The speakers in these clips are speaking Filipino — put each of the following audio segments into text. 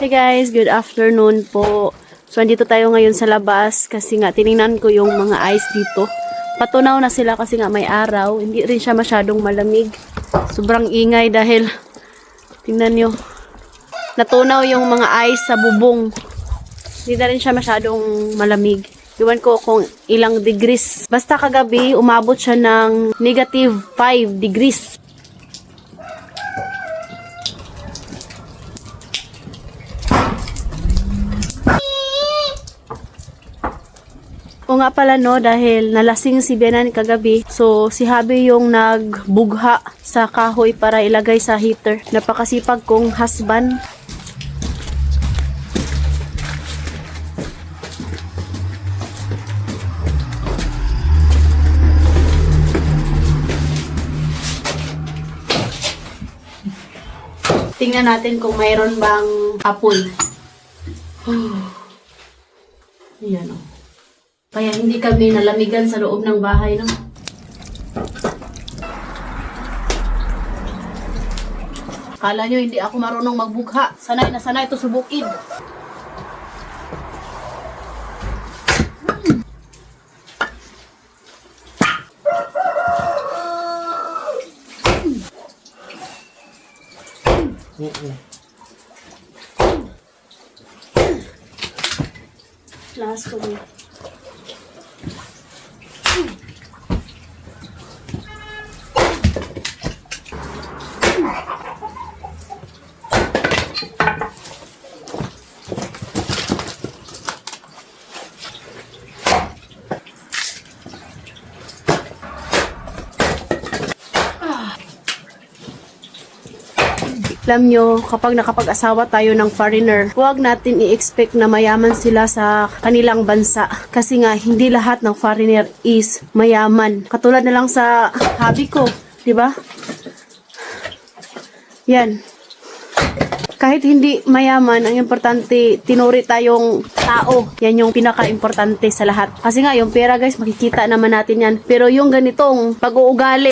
Hey guys, good afternoon po. So, andito tayo ngayon sa labas kasi nga tiningnan ko yung mga ice dito. Patunaw na sila kasi nga may araw. Hindi rin siya masyadong malamig. Sobrang ingay dahil tingnan nyo. Natunaw yung mga ice sa bubong. Hindi na rin siya masyadong malamig. Iwan ko kung ilang degrees. Basta kagabi, umabot siya ng negative 5 degrees. O nga pala no, dahil nalasing si Benan kagabi, so si Habi yung nagbugha sa kahoy para ilagay sa heater. Napakasipag kong husband. Tingnan natin kung mayroon bang apoy. Ayan o. Kaya hindi kami nalamigan sa loob ng bahay, no? Kala nyo hindi ako marunong magbugha. Sanay na sanay ito sa bukid. Last one. Alam nyo, kapag nakapag-asawa tayo ng foreigner, huwag natin i-expect na mayaman sila sa kanilang bansa. Kasi nga, hindi lahat ng foreigner is mayaman. Katulad na lang sa hobby ko, di ba? Yan. Kahit hindi mayaman, ang importante, tinuri tayong tao. Yan yung pinaka-importante sa lahat. Kasi nga, yung pera guys, makikita naman natin yan. Pero yung ganitong pag-uugali,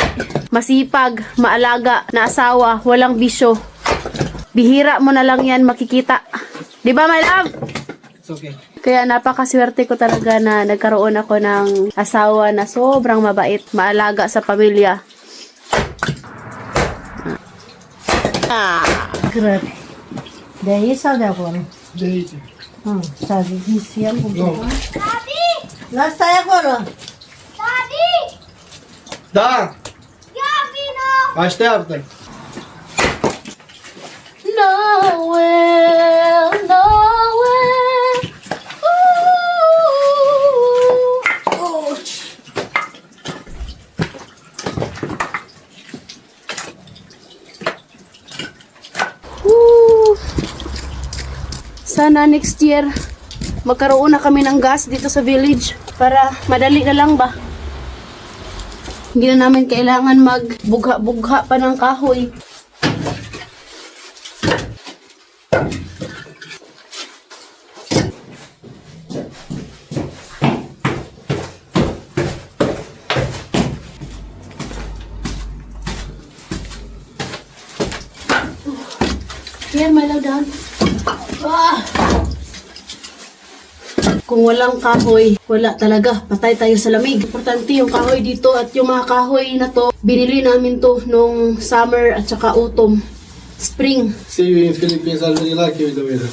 masipag, maalaga, na asawa, walang bisyo, bihira mo na lang yan makikita. Di ba, my love? It's okay. Kaya napakaswerte ko talaga na nagkaroon ako ng asawa na sobrang mabait, maalaga sa pamilya. Grabe. Dahil sa ako. Date. Sabi, siyan ko. Go. Last tayo ko, no? Da! Başla. Noel, Noel. Ooh. Sana next year magkaroon na kami ng gas dito sa village para madali na lang ba. Hindi na namin kailangan magbugha-bugha pa ng kahoy. Here, my love, down. Kung walang kahoy, wala talaga. Patay tayo sa lamig. Importante yung kahoy dito at yung mga kahoy na to, binili namin to nung summer at saka autumn. Spring. See you in Philippines. I really like you with the weather.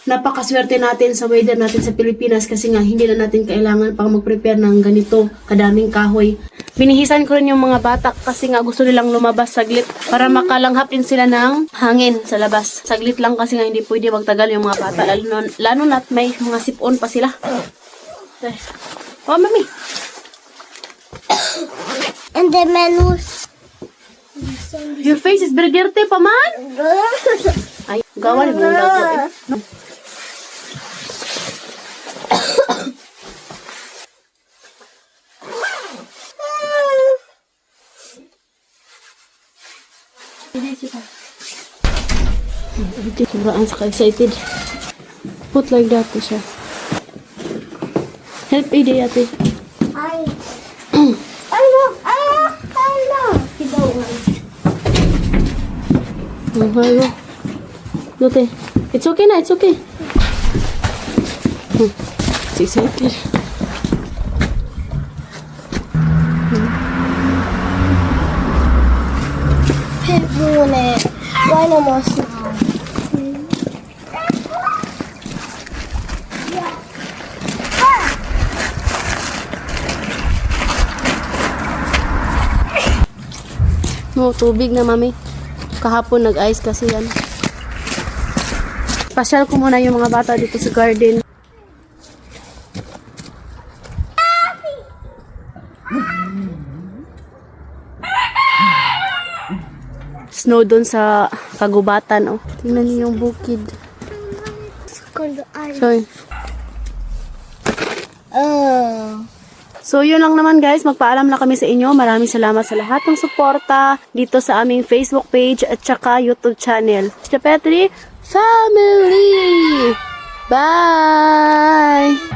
Napakaswerte natin sa weather natin sa Pilipinas kasi nga hindi na natin kailangan pang mag-prepare ng ganito kadaming kahoy. Binihisan ko rin yung mga bata kasi nga gusto nilang lumabas saglit para makalanghap din sila ng hangin sa labas. Saglit lang kasi nga hindi pwede magtagal yung mga bata lalo na't may mga sipon pa sila. Oh, mami. And the menus. Your face is very dirty pa man. Ay, gawan mo daw po eh. Sobrang excited. Put like that po siya. Help ide ate. Ay. Ano? Hayo. Lote. It's okay na, it's okay. It's excited. Pepperoni. Why no more snow? No, tubig na, mami. Kahapon nag-ice kasi yan. Pasyal ko muna yung mga bata dito sa garden. Snow doon sa kagubatan, oh. Tingnan niyo yung bukid. Cold ice. Sorry. Oh. So, yun lang naman guys. Magpaalam na kami sa inyo. Maraming salamat sa lahat ng suporta dito sa aming Facebook page at saka YouTube channel. Tia Petri Family! Bye!